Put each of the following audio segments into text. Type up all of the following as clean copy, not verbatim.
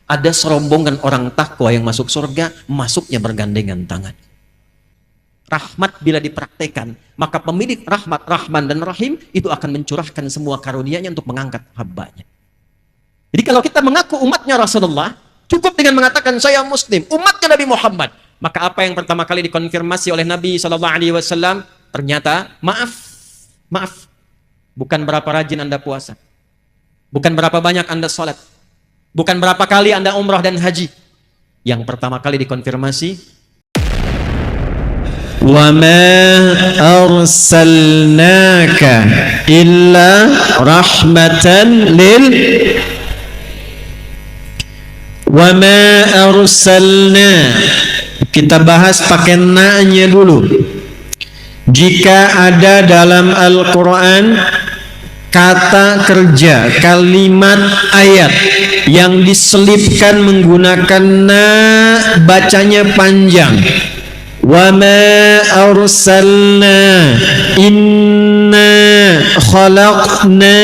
Ada serombongan orang takwa yang masuk surga, masuknya bergandengan tangan. Rahmat bila dipraktekan, maka pemilik rahmat, Rahman dan Rahim itu akan mencurahkan semua karunia-Nya untuk mengangkat hamba-Nya. Jadi kalau kita mengaku umatnya Rasulullah, cukup dengan mengatakan saya Muslim, umatnya Nabi Muhammad. Maka apa yang pertama kali dikonfirmasi oleh Nabi SAW? Ternyata maaf, bukan berapa rajin Anda puasa, bukan berapa banyak Anda sholat, bukan berapa kali Anda umrah dan haji. Yang pertama kali dikonfirmasi, وَمَا أَرْسَلْنَاكَ إِلَّا رَحْمَةً وَمَا أَرْسَلْنَا. Kita bahas pakai na-nya dulu. Jika ada dalam Al-Quran kata kerja, kalimat, ayat yang diselipkan menggunakan na, bacanya panjang. Wa ma arsalna inna khalaqna,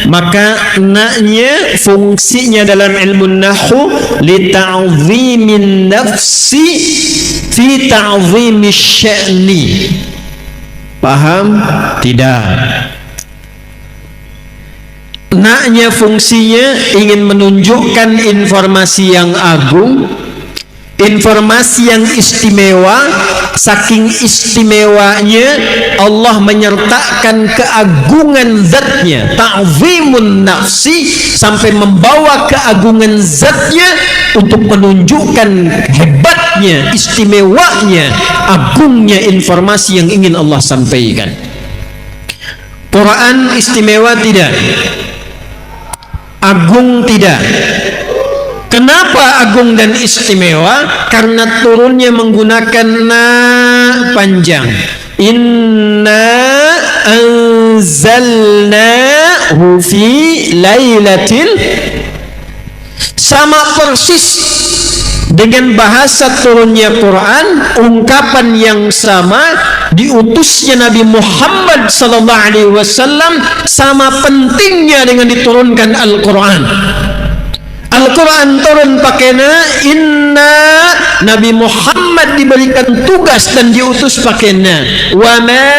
maka na-nya fungsinya dalam ilmu nahwu li ta'zimin nafsi fi ta'zimi sya'ni. Paham? Tidak. Na-nya fungsinya ingin menunjukkan informasi yang agung, informasi yang istimewa. Saking istimewanya Allah menyertakan keagungan zatnya, ta'zimun nafsi, sampai membawa keagungan zatnya untuk menunjukkan hebatnya, istimewanya, agungnya informasi yang ingin Allah sampaikan. Quran istimewa tidak? Agung tidak? Kenapa agung dan istimewa? Karena turunnya menggunakan na panjang. Inna anzalnahu fi lailatil, sama persis dengan bahasa turunnya Quran, ungkapan yang sama, diutusnya Nabi Muhammad sallallahu alaihi wasallam, sama pentingnya dengan diturunkan Al-Quran. Al-Quran turun pakai na, inna, Nabi Muhammad diberikan tugas dan diutus pakai na. Wa ma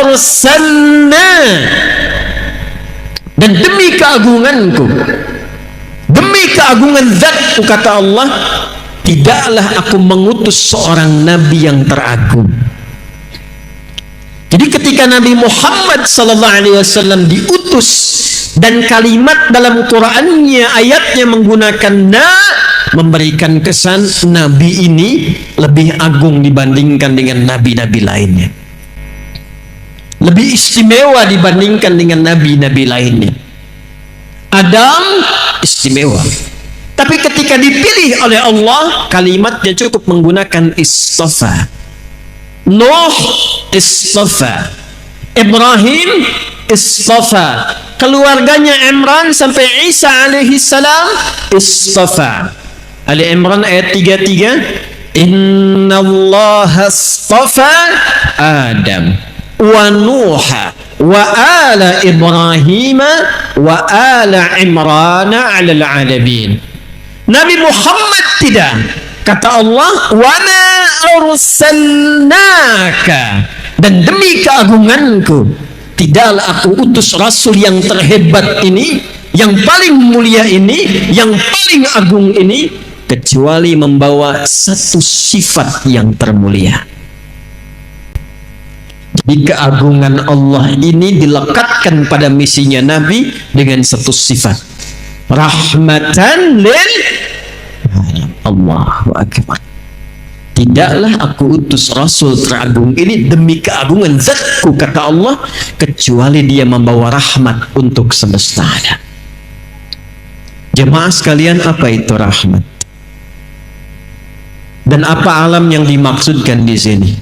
arsalna, dan demi keagunganku, demi keagungan zatku, kata Allah, tidaklah aku mengutus seorang nabi yang teragung. Jadi ketika Nabi Muhammad sallallahu alaihi wasallam diutus dan kalimat dalam Qur'annya, ayatnya menggunakan na, memberikan kesan nabi ini lebih agung dibandingkan dengan nabi-nabi lainnya, lebih istimewa dibandingkan dengan nabi-nabi lainnya. Adam istimewa, tapi ketika dipilih oleh Allah, kalimatnya cukup menggunakan istafa. Nuh istafa, Ibrahim istafa, keluarganya Imran sampai Isa alaihi salam istafa. Ali Imran ayat 33, innallaha istafa Adam wa Nuha wa ala Ibrahim wa ala Imran ala alamin. Nabi Muhammad tidak. Kata Allah, wa ma arsalnaka, dan demi keagunganku, tidaklah aku utus Rasul yang terhebat ini, yang paling mulia ini, yang paling agung ini, kecuali membawa satu sifat yang termulia. Jadi keagungan Allah ini dilekatkan pada misinya Nabi dengan satu sifat, rahmatan lil Allahu Akbar. Tidaklah aku utus Rasul teragung ini demi keagungan zatku, kata Allah, kecuali dia membawa rahmat untuk semesta alam. Jemaah sekalian, apa itu rahmat? Dan apa alam yang dimaksudkan di sini?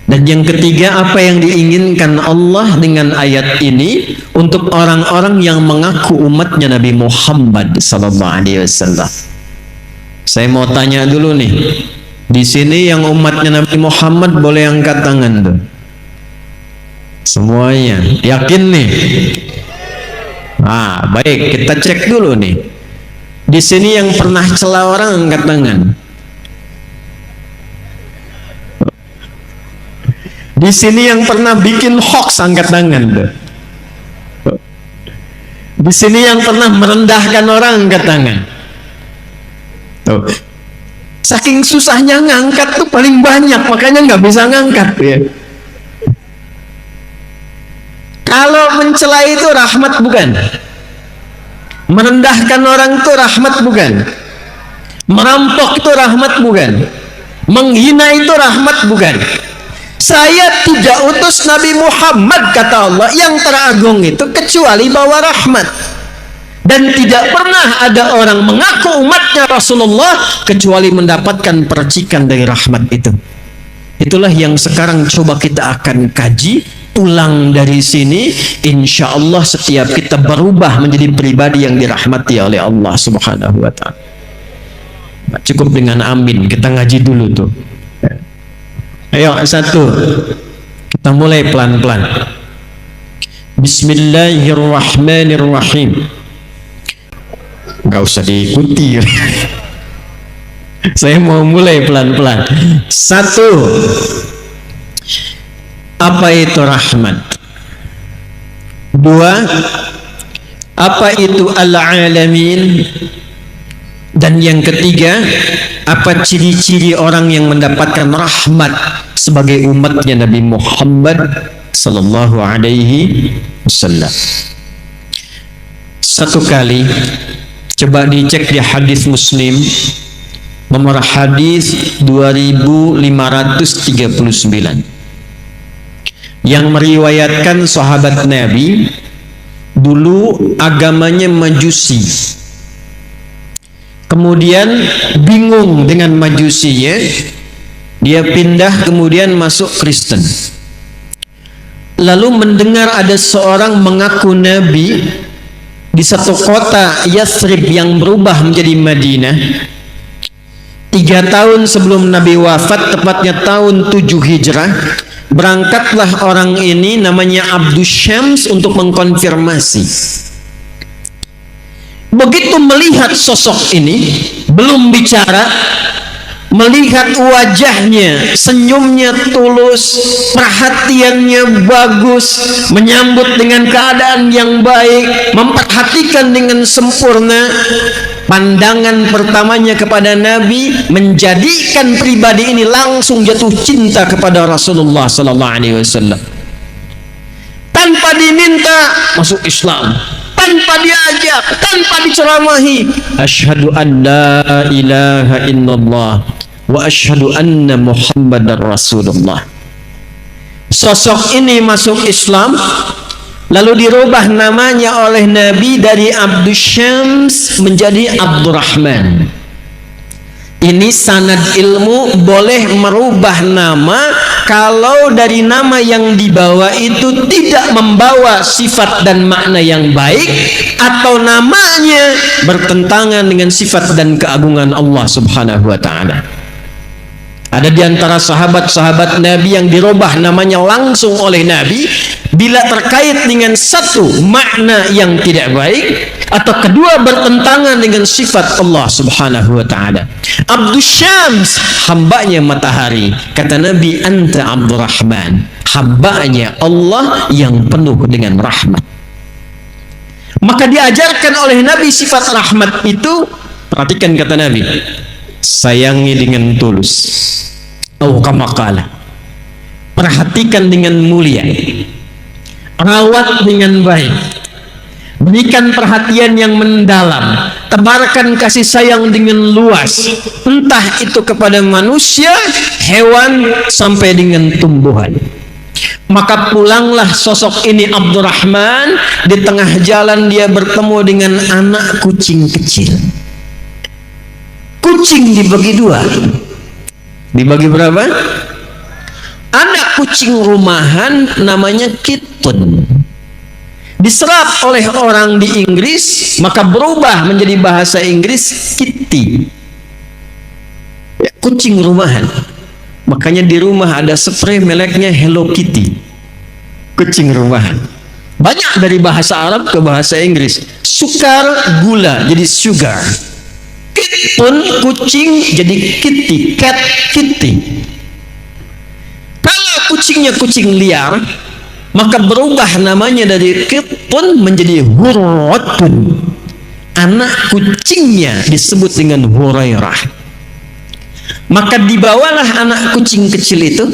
Dan yang ketiga, apa yang diinginkan Allah dengan ayat ini untuk orang-orang yang mengaku umatnya Nabi Muhammad sallallahu alaihi wasallam? Saya mau tanya dulu nih, di sini yang umatnya Nabi Muhammad boleh angkat tangan tuh. Semuanya yakin nih? Baik, kita cek dulu nih. Di sini yang pernah celah orang angkat tangan. Di sini yang pernah bikin hoax angkat tangan. Di sini yang pernah merendahkan orang angkat tangan. Tuh. Saking susahnya ngangkat tuh paling banyak, makanya nggak bisa ngangkat ya. Kalau mencela itu rahmat bukan? Merendahkan orang itu rahmat bukan? Merampok itu rahmat bukan? Menghina itu rahmat bukan? Saya tidak utus Nabi Muhammad, kata Allah, yang teragung itu kecuali bawa rahmat. Dan tidak pernah ada orang mengaku umatnya Rasulullah kecuali mendapatkan percikan dari rahmat itu. Itulah yang sekarang coba kita akan kaji. Pulang dari sini, insya Allah setiap kita berubah menjadi pribadi yang dirahmati oleh Allah Subhanahu wa ta'ala. Cukup dengan amin, kita ngaji dulu tuh. Ayo, satu, kita mulai pelan-pelan. Bismillahirrahmanirrahim. Gak usah diikuti. Saya mau mulai pelan-pelan. Satu, apa itu rahmat? Dua, apa itu al-alamin? Dan yang ketiga, apa ciri-ciri orang yang mendapatkan rahmat sebagai umatnya Nabi Muhammad sallallahu alaihi wasallam? Satu kali, coba dicek di hadis Muslim nomor hadis 2539. Yang meriwayatkan sahabat Nabi dulu agamanya Majusi, kemudian bingung dengan Majusinya, dia pindah kemudian masuk Kristen, lalu mendengar ada seorang mengaku Nabi di satu kota Yathrib yang berubah menjadi Madinah. 3 tahun sebelum Nabi wafat, tepatnya tahun 7 Hijrah, berangkatlah orang ini namanya Abdus Syams untuk mengkonfirmasi. Begitu melihat sosok ini, belum bicara, melihat wajahnya, senyumnya tulus, perhatiannya bagus, menyambut dengan keadaan yang baik, memperhatikan dengan sempurna, pandangan pertamanya kepada Nabi menjadikan pribadi ini langsung jatuh cinta kepada Rasulullah sallallahu alaihi wasallam. Tanpa diminta masuk Islam, tanpa diajak, tanpa diceramahi, asyhadu an la ilaha illallah wa asyhadu anna Muhammadar Rasulullah. Sosok ini masuk Islam, lalu dirubah namanya oleh Nabi dari Abdus Syams menjadi Abdurrahman. Ini sanad ilmu boleh merubah nama kalau dari nama yang dibawa itu tidak membawa sifat dan makna yang baik, atau namanya bertentangan dengan sifat dan keagungan Allah Subhanahu wa ta'ala. Ada di antara sahabat-sahabat Nabi yang dirubah namanya langsung oleh Nabi bila terkait dengan satu makna yang tidak baik, atau kedua bertentangan dengan sifat Allah Subhanahu wa ta'ala. Abdus Syams, hambanya matahari. Kata Nabi, anta Abdurrahman, hambanya Allah yang penuh dengan rahmat. Maka diajarkan oleh Nabi sifat rahmat itu. Perhatikan kata Nabi, sayangi dengan tulus, atau kama qala, perhatikan dengan mulia, rawat dengan baik, berikan perhatian yang mendalam, tebarkan kasih sayang dengan luas, entah itu kepada manusia, hewan, sampai dengan tumbuhan. Maka pulanglah sosok ini Abdurrahman. Di tengah jalan dia bertemu dengan anak kucing kecil. Kucing dibagi dua. Dibagi berapa? Anak kucing rumahan namanya Kitten, diserap oleh orang di Inggris, maka berubah menjadi bahasa Inggris Kitty, ya, kucing rumahan. Makanya di rumah ada spray mereknya Hello Kitty, kucing rumahan. Banyak dari bahasa Arab ke bahasa Inggris. Sukar, gula jadi sugar, Kitun kucing jadi kitty, cat kitty. Kalau kucingnya kucing liar, maka berubah namanya dari kitun menjadi hurratun. Anak kucingnya disebut dengan Hurairah. Maka dibawalah anak kucing kecil itu,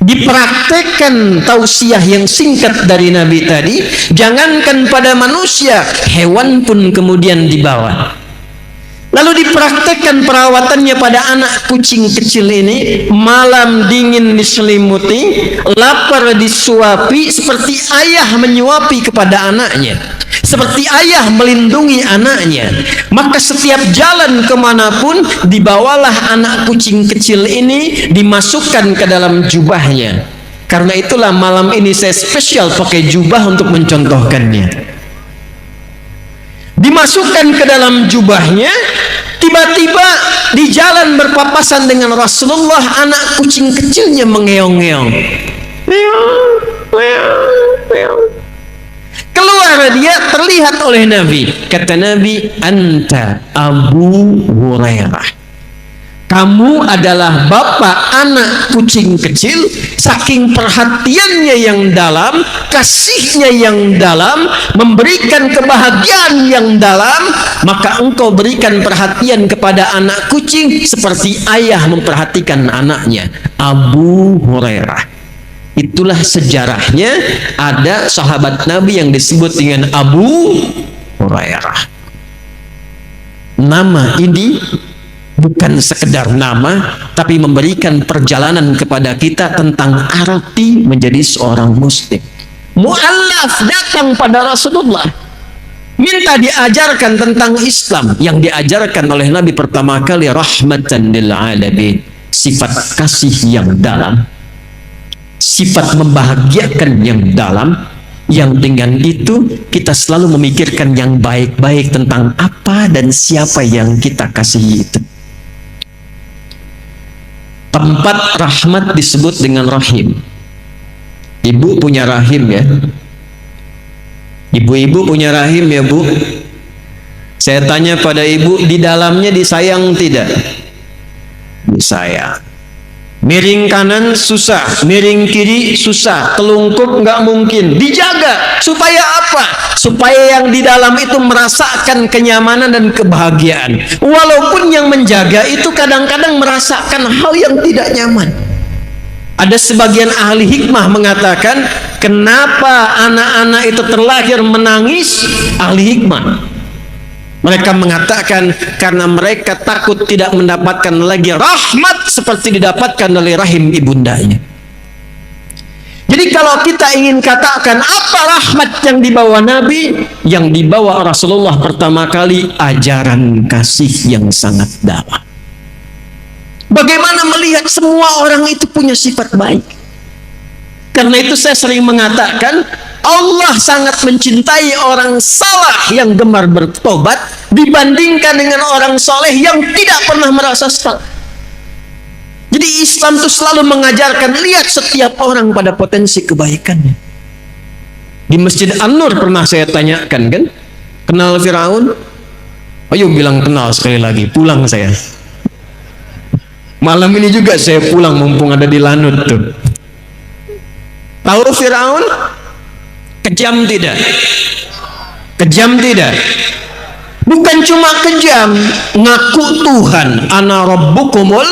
dipraktekkan tausiah yang singkat dari Nabi tadi. Jangankan pada manusia, hewan pun kemudian dibawa. Lalu dipraktekkan perawatannya pada anak kucing kecil ini. Malam dingin diselimuti, lapar disuapi, seperti ayah menyuapi kepada anaknya, seperti ayah melindungi anaknya. Maka setiap jalan kemanapun, dibawalah anak kucing kecil ini, dimasukkan ke dalam jubahnya. Karena itulah malam ini saya spesial pakai jubah untuk mencontohkannya. Dimasukkan ke dalam jubahnya, tiba-tiba di jalan berpapasan dengan Rasulullah, anak kucing kecilnya mengeong-ngeong. Keluar dia, terlihat oleh Nabi. Kata Nabi, anta Abu Hurairah. Kamu adalah bapak anak kucing kecil. Saking perhatiannya yang dalam, kasihnya yang dalam, memberikan kebahagiaan yang dalam, maka engkau berikan perhatian kepada anak kucing seperti ayah memperhatikan anaknya. Abu Hurairah. Itulah sejarahnya, ada sahabat Nabi yang disebut dengan Abu Hurairah. Nama ini bukan sekedar nama, tapi memberikan perjalanan kepada kita tentang arti menjadi seorang muslim. Mu'allaf datang pada Rasulullah, minta diajarkan tentang Islam. Yang diajarkan oleh Nabi pertama kali rahmatan lil alamin, sifat kasih yang dalam, sifat membahagiakan yang dalam, yang dengan itu kita selalu memikirkan yang baik-baik tentang apa dan siapa yang kita kasihi itu. Tempat rahmat disebut dengan rahim. Ibu punya rahim ya. Ibu-ibu punya rahim ya bu. Saya tanya pada ibu, di dalamnya disayang tidak? Disayang. Miring kanan susah, miring kiri susah, telungkup nggak mungkin. Dijaga supaya apa? Supaya yang di dalam itu merasakan kenyamanan dan kebahagiaan. Walaupun yang menjaga itu kadang-kadang merasakan hal yang tidak nyaman. Ada sebagian ahli hikmah mengatakan, kenapa anak-anak itu terlahir menangis? Ahli hikmah, mereka mengatakan karena mereka takut tidak mendapatkan lagi rahmat seperti didapatkan oleh rahim ibundanya. Jadi kalau kita ingin katakan apa rahmat yang dibawa Nabi, yang dibawa Rasulullah pertama kali ajaran kasih yang sangat dalam. Bagaimana melihat semua orang itu punya sifat baik. Karena itu saya sering mengatakan, Allah sangat mencintai orang salah yang gemar bertobat dibandingkan dengan orang soleh yang tidak pernah merasa salah. Jadi Islam itu selalu mengajarkan, lihat setiap orang pada potensi kebaikannya. Di Masjid An-Nur pernah saya tanyakan kan, kenal Firaun? Ayo bilang kenal sekali lagi, pulang saya. Malam ini juga saya pulang mumpung ada di Lanut tuh. Tahu Firaun? Kejam tidak? Kejam tidak? Bukan cuma kejam, ngaku Tuhan, ana rabbukumul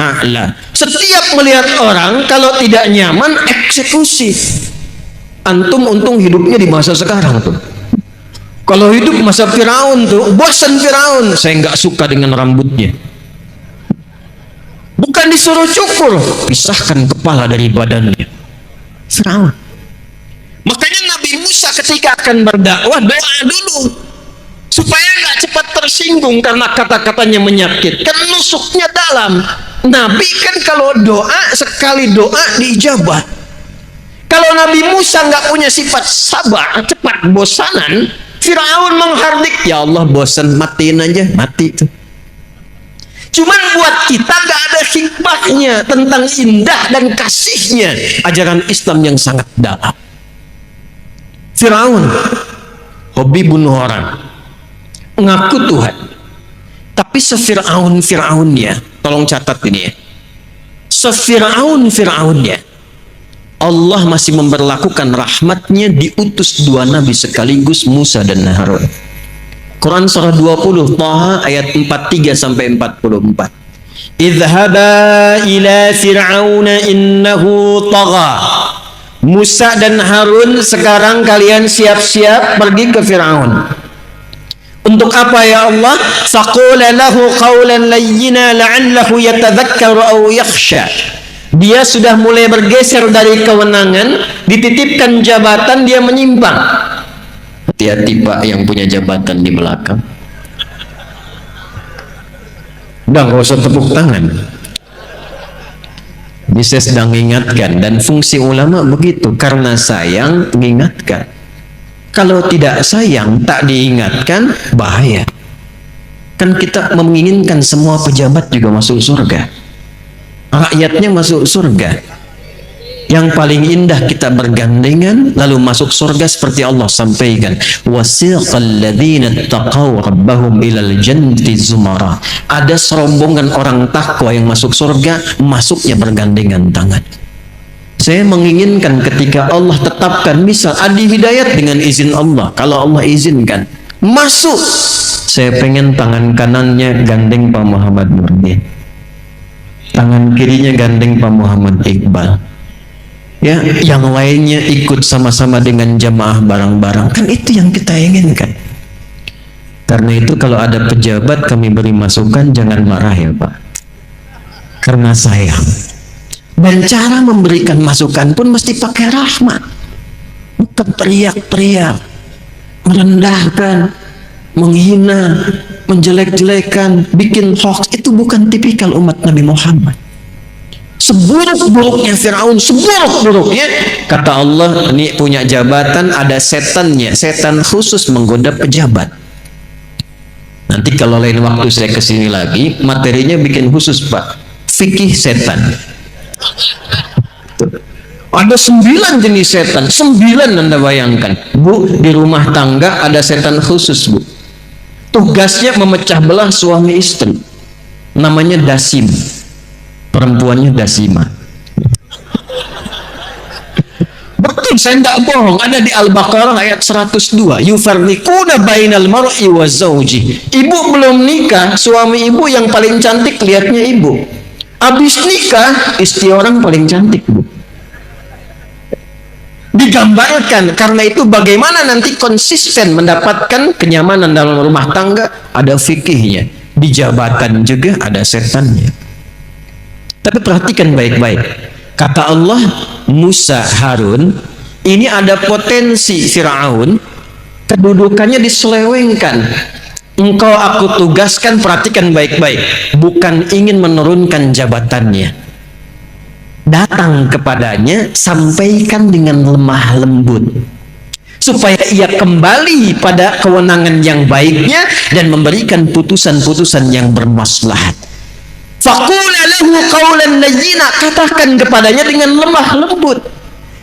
a'la. Setiap melihat orang kalau tidak nyaman, eksekusi. Antum untung hidupnya di masa sekarang tuh. Kalau hidup masa Firaun tuh, bosan Firaun. Saya nggak suka dengan rambutnya. Bukan disuruh cukur, pisahkan kepala dari badannya. Firaun. Makanya Nabi Musa ketika akan berdakwah, doa dulu supaya nggak cepat tersinggung karena kata-katanya menyakitkan, nusuknya dalam. Nabi kan kalau doa, sekali doa diijabah. Kalau Nabi Musa nggak punya sifat sabar, cepat bosanan, Firaun menghardik, ya Allah bosan, matiin aja, mati itu. Cuman buat kita nggak ada hikmahnya tentang indah dan kasihnya ajaran Islam yang sangat dalam. Firaun hobi bunuh orang, ngaku Tuhan. Tapi Fir'aunnya, tolong catat ini ya. Fir'aunnya, Allah masih memberlakukan rahmatnya, diutus dua nabi sekaligus, Musa dan Harun. Quran surah 20 Taha ayat 43 sampai 44. Idhaba ila fir'auna innahu tagha. Musa dan Harun, sekarang kalian siap-siap pergi ke Fir'aun. Untuk apa ya Allah? Faqula lahu qawlan layyina la'allahu yatadhakkaru aw yakhsha. Dia sudah mulai bergeser dari kewenangan, dititipkan jabatan, dia menyimpang. Hati-hati Pak yang punya jabatan di belakang. Udah gak usah tepuk tangan. Bisa sedang mengingatkan, dan fungsi ulama begitu, karena sayang mengingatkan. Kalau tidak sayang, tak diingatkan, bahaya. Kan kita menginginkan semua pejabat juga masuk surga, rakyatnya masuk surga. Yang paling indah kita bergandengan lalu masuk surga, seperti Allah sampaikan, wasiqal ladzina taqaw rabbahum ilal jannati zumara. Ada serombongan orang takwa yang masuk surga, masuknya bergandengan tangan. Saya menginginkan ketika Allah tetapkan, misal Adi Hidayat dengan izin Allah, kalau Allah izinkan masuk, saya pengen tangan kanannya gandeng Pak Muhammad Nurdin, tangan kirinya gandeng Pak Muhammad Iqbal, ya, yang lainnya ikut sama-sama dengan jamaah bareng-bareng. Kan itu yang kita inginkan. Karena itu kalau ada pejabat kami beri masukan, jangan marah ya Pak, karena sayang. Dan cara memberikan masukan pun mesti pakai rahmat, bukan teriak-teriak, merendahkan, menghina, menjelek-jelekan, bikin hoax. Itu bukan tipikal umat Nabi Muhammad. Seburuk-buruknya Fir'aun, seburuk-buruknya, kata Allah, ini punya jabatan, ada setannya, setan khusus menggoda pejabat. Nanti kalau lain waktu saya kesini lagi, materinya bikin khusus Pak, fikih setan. Ada 9 jenis setan, 9 Anda bayangkan Bu. Di rumah tangga ada setan khusus Bu, tugasnya memecah belah suami istri, namanya Dasim, perempuannya Dasima. Betul, saya tidak bohong, ada di Al-Baqarah ayat 102, yufarriquna bainal mar'i wa zawji. Ibu belum nikah, suami ibu yang paling cantik lihatnya ibu. Habis nikah, istri orang paling cantik Bu. Digambarkan, karena itu bagaimana nanti konsisten mendapatkan kenyamanan dalam rumah tangga, ada fikihnya. Di jabatan juga ada setannya. Tapi perhatikan baik-baik, kata Allah, Musa Harun, ini ada potensi Fir'aun, kedudukannya diselewengkan. Engkau aku tugaskan, perhatikan baik-baik, bukan ingin menurunkan jabatannya. Datang kepadanya, sampaikan dengan lemah lembut, supaya ia kembali pada kewenangan yang baiknya dan memberikan putusan-putusan yang bermaslahat. Faqula lahu qawlan layyina, katakan kepadanya dengan lemah lembut.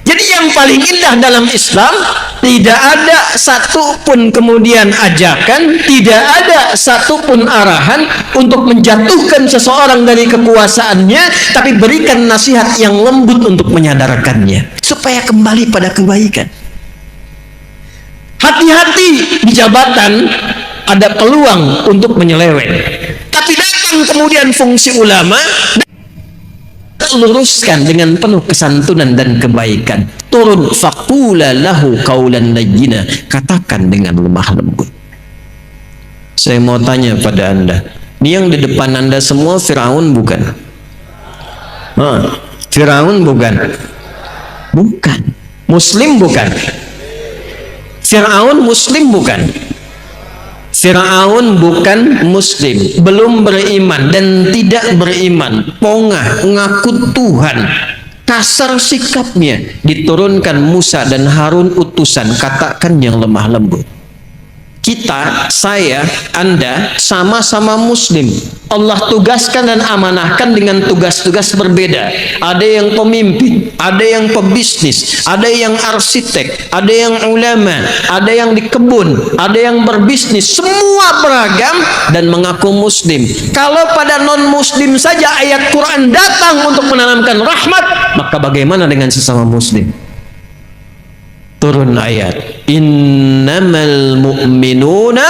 Jadi yang paling indah dalam Islam, tidak ada satupun kemudian ajakan, tidak ada satupun arahan untuk menjatuhkan seseorang dari kekuasaannya, tapi berikan nasihat yang lembut untuk menyadarkannya supaya kembali pada kebaikan. Hati-hati di jabatan, ada peluang untuk menyeleweng, tapi datang kemudian fungsi ulama, luruskan dengan penuh kesantunan dan kebaikan. Turun, faqula lahu qawlan layyina, katakan dengan lemah lembut. Saya mau tanya pada Anda, ini yang di depan Anda semua Fir'aun bukan? Fir'aun bukan? Bukan. Muslim bukan? Fir'aun Muslim bukan? Fir'aun bukan Muslim, belum beriman dan tidak beriman, pongah, ngaku Tuhan, kasar sikapnya. Diturunkan Musa dan Harun utusan, katakan yang lemah lembut. Kita, saya, Anda sama-sama muslim. Allah tugaskan dan amanahkan dengan tugas-tugas berbeda. Ada yang pemimpin, ada yang pebisnis, ada yang arsitek, ada yang ulama, ada yang di kebun, ada yang berbisnis. Semua beragam dan mengaku muslim. Kalau pada non-muslim saja ayat Quran datang untuk menanamkan rahmat, maka bagaimana dengan sesama muslim? Turun ayat, innamal mu'minuna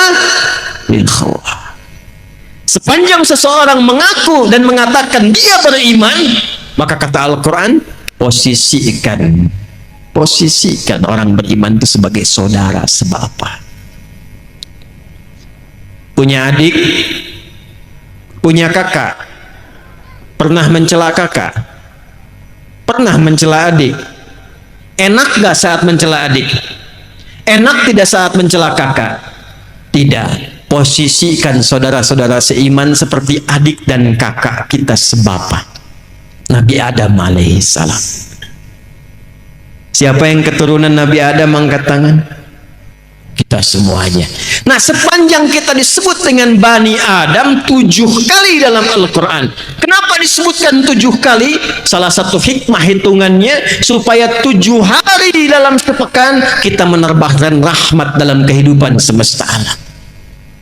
ikhwah. Sepanjang seseorang mengaku dan mengatakan dia beriman, maka kata Al-Quran, posisikan orang beriman itu sebagai saudara sebapa. Punya adik, punya kakak, pernah mencela kakak, pernah mencela adik. Enak gak saat mencela adik? Enak tidak saat mencela kakak? Tidak. Posisikan saudara-saudara seiman seperti adik dan kakak kita sebapa. Nabi Adam alaihissalam. Siapa yang keturunan Nabi Adam angkat tangan? Kita semuanya. Nah, sepanjang kita disebut dengan Bani Adam 7 kali dalam Al-Quran. Kenapa disebutkan 7 kali? Salah satu hikmah hitungannya supaya 7 hari di dalam sepekan kita menerbangkan rahmat dalam kehidupan semesta alam.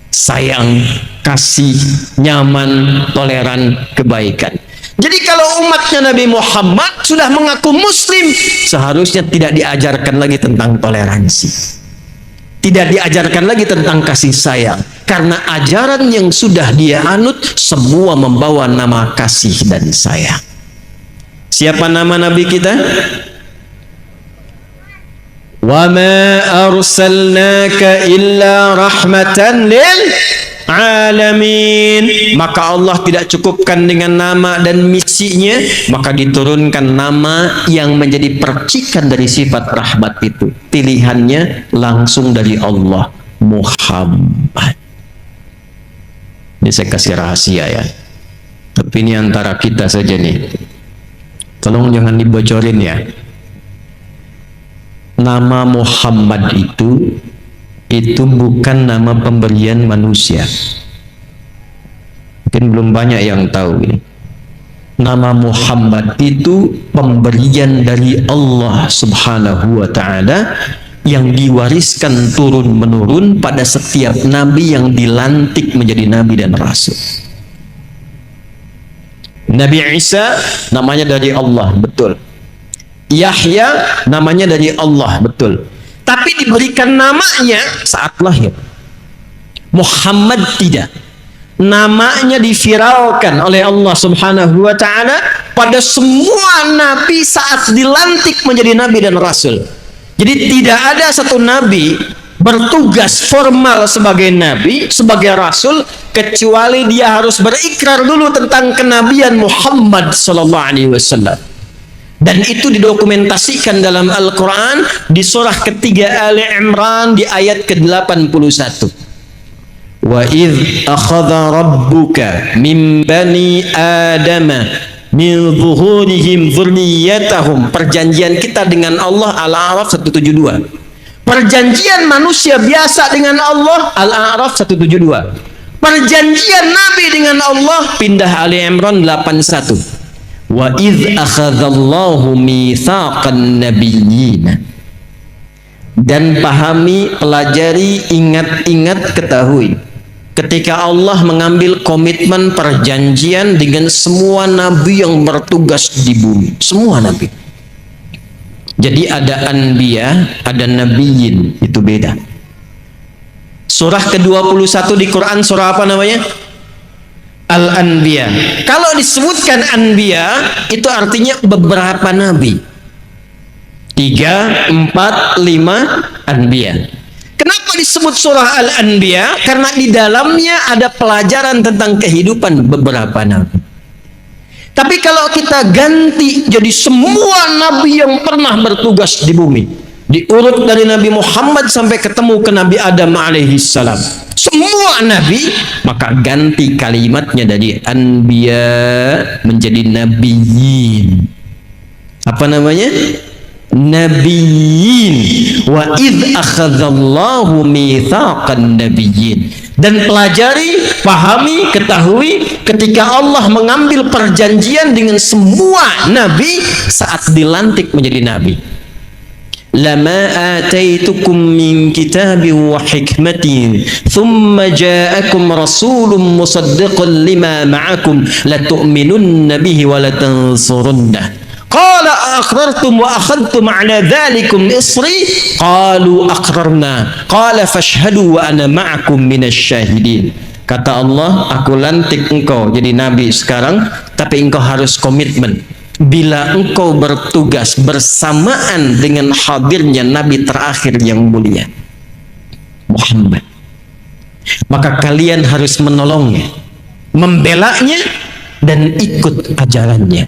Sayang, kasih, nyaman, toleran, kebaikan. Jadi kalau umatnya Nabi Muhammad sudah mengaku muslim, seharusnya tidak diajarkan lagi tentang toleransi. Tidak diajarkan lagi tentang kasih sayang. Karena ajaran yang sudah dia anut semua membawa nama kasih dan sayang. Siapa nama Nabi kita? Wa ma arsalnaka illa rahmatan lil alamin. Maka Allah tidak cukupkan dengan nama dan misinya, maka diturunkan nama yang menjadi percikan dari sifat rahmat itu. Pilihannya langsung dari Allah, Muhammad. Ini saya kasih rahasia ya, tapi ini antara kita saja nih, tolong jangan dibocorin ya. Nama Muhammad itu bukan nama pemberian manusia. Mungkin belum banyak yang tahu ini. Nama Muhammad itu pemberian dari Allah Subhanahu wa ta'ala yang diwariskan turun-menurun pada setiap nabi yang dilantik menjadi nabi dan rasul. Nabi Isa namanya dari Allah, betul. Yahya namanya dari Allah, betul. Tapi diberikan namanya saat lahir. Muhammad tidak. Namanya diviralkan oleh Allah Subhanahu wa ta'ala pada semua nabi saat dilantik menjadi nabi dan rasul. Jadi tidak ada satu nabi bertugas formal sebagai nabi, sebagai rasul, kecuali dia harus berikrar dulu tentang kenabian Muhammad sallallahu alaihi wasallam. Dan itu didokumentasikan dalam Al-Quran di surah ketiga Ali Imran di ayat ke-81. Wa idh akhadha rabbuka min bani adama min zuhurihim dzurriyyatahum. Perjanjian kita dengan Allah Al-A'raf 172. Perjanjian manusia biasa dengan Allah Al-A'raf 172. Perjanjian Nabi dengan Allah pindah Ali Imran 81. Wa idh akhadallahu mitsaqan nabiyyin. Dan pahami, pelajari, ingat-ingat, ketahui, ketika Allah mengambil komitmen perjanjian dengan semua nabi yang bertugas di bumi, semua nabi. Jadi ada anbiya, ada nabiyyin, itu beda. Surah ke-21 di Quran surah apa namanya? Al-Anbiya. Kalau disebutkan Anbiya itu artinya beberapa nabi. 3, 4, 5 Anbiya. Kenapa disebut surah Al-Anbiya? Karena di dalamnya ada pelajaran tentang kehidupan beberapa nabi. Tapi kalau kita ganti jadi semua nabi yang pernah bertugas di bumi, diurut dari Nabi Muhammad sampai ketemu ke Nabi Adam alaihissalam, semua nabi, maka ganti kalimatnya dari anbiya menjadi nabiyyin. Apa namanya? nabiyyin wa id akhadallahu mitsaqan nabiyyin. Dan pelajari, pahami, ketahui ketika Allah mengambil perjanjian dengan semua nabi saat dilantik menjadi nabi. Lama ataitukum min kitabin wa hikmatin thumma ja'akum rasulun musaddiqun lima ma'akum latu'minunna bihi wa latansurunnah. Qala aqrartum wa akhadtum ala dhalikum isri qalu aqrarna qala fashhadu wa ana ma'akum minasy syahidin. Kata Allah, aku lantik engkau jadi nabi sekarang, tapi engkau harus komitmen. Bila engkau bertugas bersamaan dengan hadirnya nabi terakhir yang mulia Muhammad, maka kalian harus menolongnya, membelanya, dan ikut ajarannya.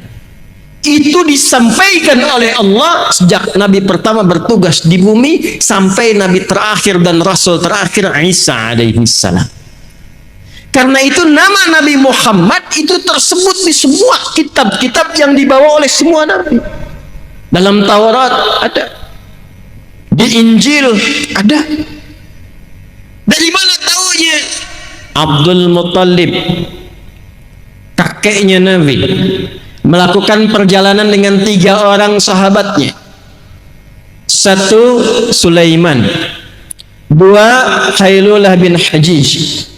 Itu disampaikan oleh Allah sejak nabi pertama bertugas di bumi sampai nabi terakhir dan rasul terakhir Isa alaihi salam. Karena itu nama Nabi Muhammad itu tersebut di semua kitab-kitab yang dibawa oleh semua nabi. Dalam Taurat ada, di Injil ada. Dari mana taunya? Abdul Muttalib, kakeknya Nabi, melakukan perjalanan dengan 3 orang sahabatnya. 1 Sulaiman, 2 Khailulah bin Hajij,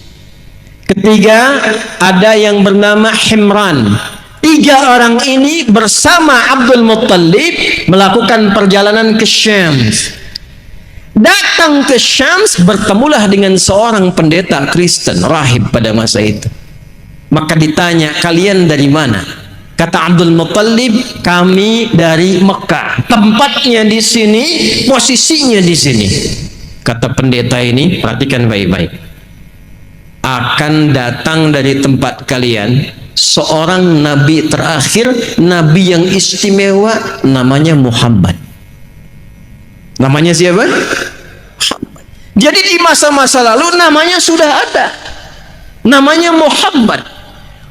ketiga ada yang bernama Himran. 3 orang ini bersama Abdul Muttalib melakukan perjalanan ke Syam. Datang ke Syam, bertemulah dengan seorang pendeta Kristen, rahib pada masa itu. Maka ditanya, kalian dari mana? Kata Abdul Muttalib, kami dari Mekah. Tempatnya di sini, posisinya di sini. Kata pendeta ini, perhatikan baik-baik. Akan datang dari tempat kalian seorang nabi terakhir, nabi yang istimewa, namanya Muhammad. Namanya siapa? Muhammad. Jadi di masa-masa lalu namanya sudah ada, namanya Muhammad.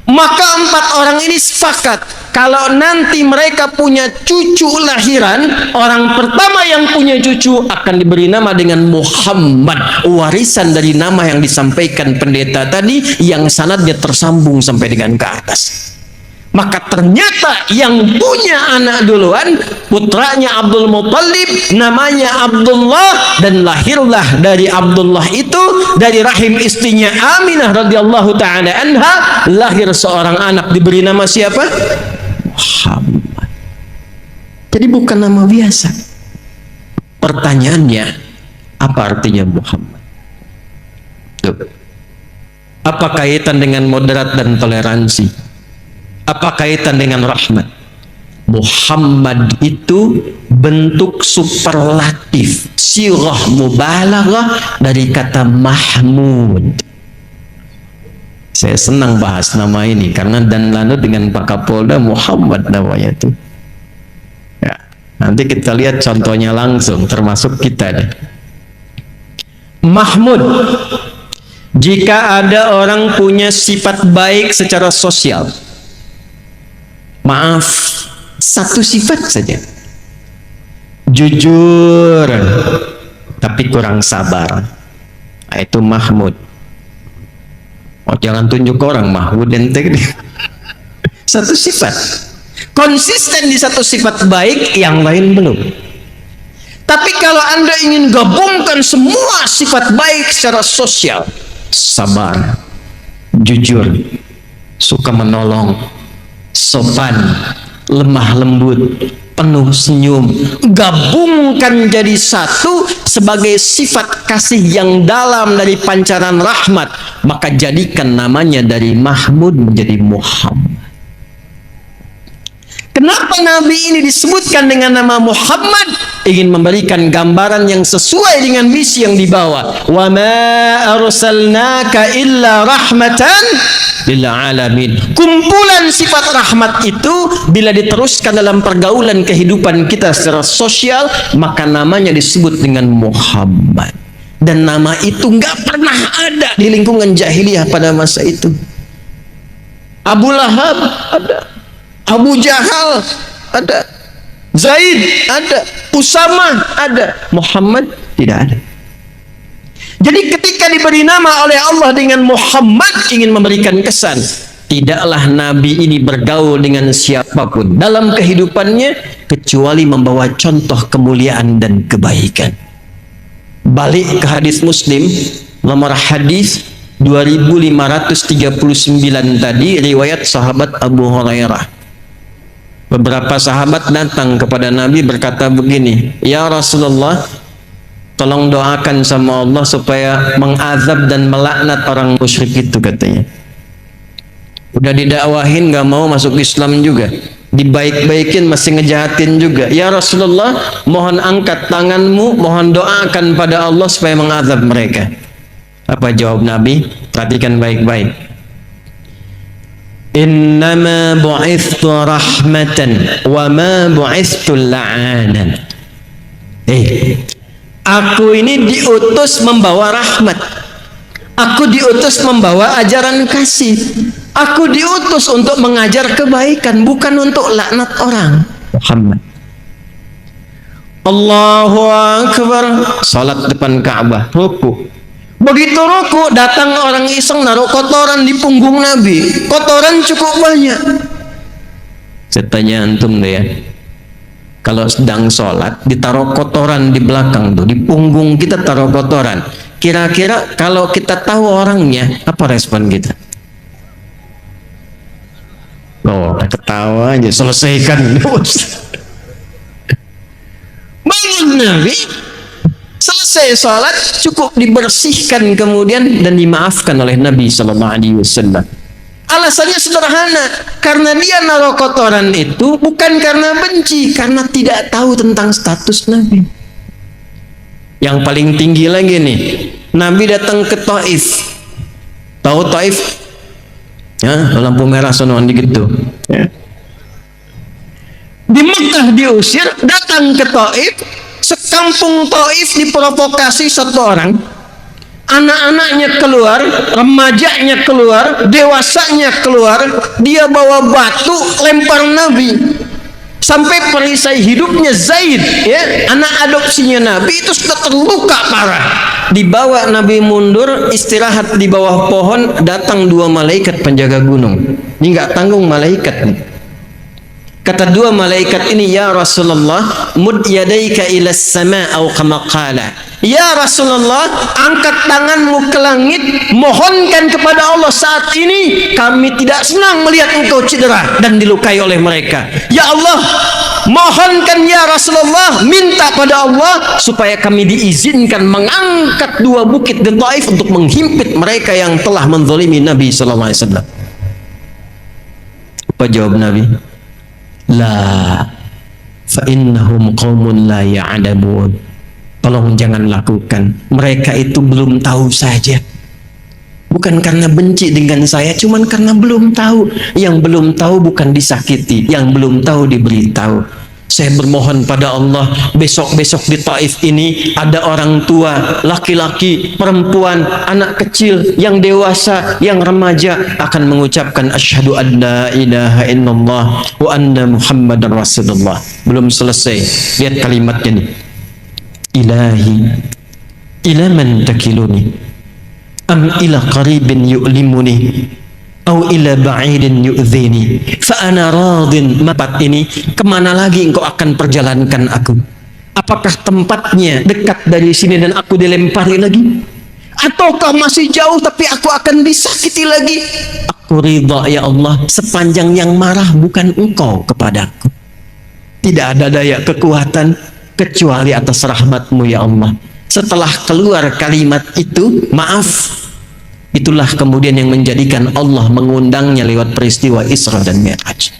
Maka 4 orang ini sepakat kalau nanti mereka punya cucu lahiran, orang pertama yang punya cucu akan diberi nama dengan Muhammad, warisan dari nama yang disampaikan pendeta tadi yang sanadnya tersambung sampai dengan ke atas. Maka ternyata yang punya anak duluan putranya Abdul Muttalib, namanya Abdullah, dan lahirlah dari Abdullah itu, dari rahim istrinya Aminah radhiyallahu taala anha, lahir seorang anak diberi nama siapa? Muhammad. Jadi bukan nama biasa. Pertanyaannya, apa artinya Muhammad? Tuh. Apa kaitan dengan moderat dan toleransi? Apa kaitan dengan rahmat? Muhammad itu bentuk superlatif, sirah mubalaghah dari kata Mahmud. Saya senang bahas nama ini karena dan lalu dengan Pak Kapolda Muhammad namanya itu. Ya, nanti kita lihat contohnya langsung, termasuk kita deh. Mahmud, jika ada orang punya sifat baik secara sosial, maaf, 1 sifat saja, jujur tapi kurang sabar, nah, itu Mahmud. Oh, jangan tunjuk orang Mahmud ente. 1 sifat, konsisten di 1 sifat baik, yang lain belum. Tapi kalau Anda ingin gabungkan semua sifat baik secara sosial, sabar, jujur, suka menolong, sopan, lemah lembut, penuh senyum, gabungkan jadi satu sebagai sifat kasih yang dalam dari pancaran rahmat, maka jadikan namanya dari Mahmud menjadi Muhammad. Kenapa Nabi ini disebutkan dengan nama Muhammad? Ingin memberikan gambaran yang sesuai dengan misi yang dibawa. Wa ma arsalnaka illa rahmatan lil alamin. Kumpulan sifat rahmat itu bila diteruskan dalam pergaulan kehidupan kita secara sosial, maka namanya disebut dengan Muhammad. Dan nama itu nggak pernah ada di lingkungan jahiliyah pada masa itu. Abu Lahab ada, Abu Jahal ada, Zaid ada, Usama ada, Muhammad tidak ada. Jadi ketika diberi nama oleh Allah dengan Muhammad, ingin memberikan kesan, tidaklah Nabi ini bergaul dengan siapapun dalam kehidupannya kecuali membawa contoh kemuliaan dan kebaikan. Balik ke hadis Muslim, nomor hadis 2539 tadi, riwayat sahabat Abu Hurairah. Beberapa sahabat datang kepada Nabi berkata begini, "Ya Rasulullah, tolong doakan sama Allah supaya mengazab dan melaknat orang musyrik itu," katanya. Udah didakwahin gak mau masuk Islam juga, dibaik-baikin masih ngejahatin juga. "Ya Rasulullah, mohon angkat tanganmu, mohon doakan pada Allah supaya mengazab mereka." Apa jawab Nabi? Perhatikan baik-baik. "Innama bu'ithtu rahmatan wa ma bu'ithtu la'anan." Aku ini diutus membawa rahmat. Aku diutus membawa ajaran kasih. Aku diutus untuk mengajar kebaikan, bukan untuk laknat orang. Muhammad. Allahu Akbar. Salat depan Ka'bah, ruku. Begitu ruku, datang orang iseng naruh kotoran di punggung Nabi. Kotoran cukup banyak. Saya tanya antum deh ya, kalau sedang sholat ditaruh kotoran di belakang tuh, di punggung kita taruh kotoran, kira-kira kalau kita tahu orangnya, apa respon kita? Oh, ketawa aja, selesaikan. Bangun Nabi, selesai sholat, cukup dibersihkan kemudian dan dimaafkan oleh Nabi Sallallahu Alaihi Wasallam. Alasannya sederhana, karena dia naruh kotoran itu bukan karena benci, karena tidak tahu tentang status Nabi. Yang paling tinggi lagi nih, Nabi datang ke Taif. Tahu Taif? Ya, lampu merah sonoan dikit tuh. Ya. Di Mekah diusir, datang ke Taif. Sekampung Taif diprovokasi satu orang, anak-anaknya keluar, remajanya keluar, dewasanya keluar, dia bawa batu lempar Nabi sampai perisai hidupnya Zaid, ya, anak adopsinya Nabi itu sudah terluka parah. Dibawa Nabi mundur, istirahat di bawah pohon, datang dua malaikat penjaga gunung. Ini nggak tanggung malaikat. Kata dua malaikat ini, "Ya Rasulullah, mud yadaika ila sama au kama qala." Ya Rasulullah, angkat tanganmu ke langit, mohonkan kepada Allah saat ini, kami tidak senang melihat engkau cedera dan dilukai oleh mereka. Ya Allah, mohonkan ya Rasulullah, minta pada Allah supaya kami diizinkan mengangkat dua bukit di Taif untuk menghimpit mereka yang telah menzalimi Nabi sallallahu alaihi wasallam. Apa jawab Nabi? La fa innahum qaumun la ya'lamun. Tolong jangan lakukan. Mereka itu belum tahu saja. Bukan karena benci dengan saya, cuman karena belum tahu. Yang belum tahu bukan disakiti, yang belum tahu diberitahu. Saya bermohon pada Allah, besok-besok di Taif ini ada orang tua, laki-laki, perempuan, anak kecil, yang dewasa, yang remaja akan mengucapkan asyhadu an la ilaha illallah wa anna muhammadar rasulullah. Belum selesai, lihat kalimatnya nih. Ilahi ila man takiluni am ila qaribin yu'limuni au ila ba'idin yu'dhini fa ana radin. Mapat ini, kemana lagi engkau akan perjalankan aku? Apakah tempatnya dekat dari sini dan aku dilempari lagi, ataukah masih jauh tapi aku akan disakiti lagi? Aku ridha ya Allah sepanjang yang marah bukan engkau kepadaku. Tidak ada daya kekuatan kecuali atas rahmatmu ya Allah. Setelah keluar kalimat itu, maaf, itulah kemudian yang menjadikan Allah mengundangnya lewat peristiwa Isra dan Mi'raj.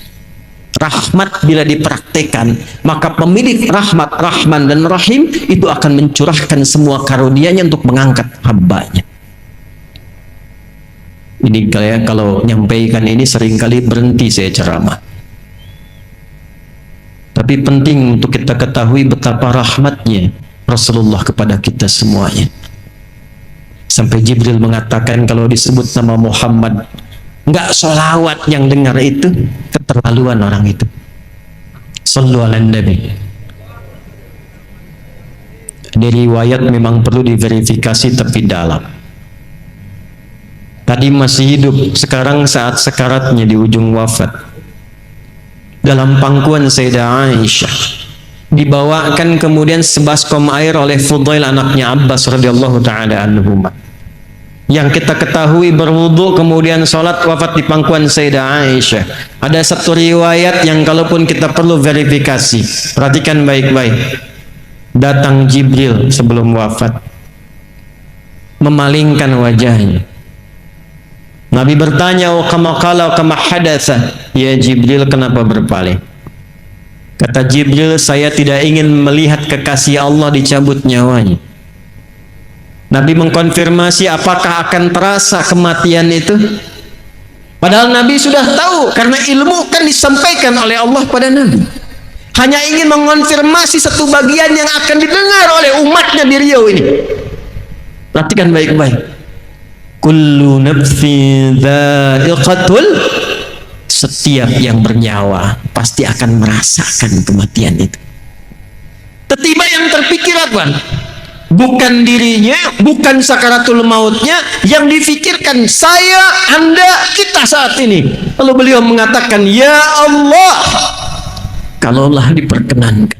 Rahmat bila dipraktekan, maka pemilik rahmat, Rahman dan Rahim itu akan mencurahkan semua karunia-Nya untuk mengangkat hamba-Nya. Ini kalau nyampaikan ini seringkali berhenti saya ceramah. Tapi penting untuk kita ketahui betapa rahmatnya Rasulullah kepada kita semuanya. Sampai Jibril mengatakan kalau disebut nama Muhammad nggak sholawat yang dengar itu, keterlaluan orang itu. Sallu ala Nabi. Di riwayat memang perlu diverifikasi tapi dalam. Tadi masih hidup, sekarang saat sekaratnya di ujung wafat. Dalam pangkuan Sayyidah Aisyah, dibawakan kemudian sebaskom air oleh Fudail anaknya Abbas radhiyallahu taala anhuma. Yang kita ketahui berwudu kemudian sholat wafat di pangkuan Sayyidah Aisyah. Ada satu riwayat yang kalaupun kita perlu verifikasi, perhatikan baik-baik. Datang Jibril sebelum wafat, memalingkan wajahnya. Nabi bertanya, "Oh kama qala kama hadatsa?" Ya Jibril, kenapa berpaling? Kata Jibril, "Saya tidak ingin melihat kekasih Allah dicabut nyawanya." Nabi mengkonfirmasi, apakah akan terasa kematian itu? Padahal Nabi sudah tahu, karena ilmu kan disampaikan oleh Allah pada Nabi. Hanya ingin mengonfirmasi satu bagian yang akan didengar oleh umatnya di Riau ini. Perhatikan baik-baik. Kullu nafsin dha'iqatul, setiap yang bernyawa pasti akan merasakan kematian itu. Tiba-tiba yang terpikir apa? Bukan dirinya, bukan sakaratul mautnya, yang difikirkan saya, Anda, kita saat ini. Lalu beliau mengatakan, "Ya Allah, kalaulah diperkenankan,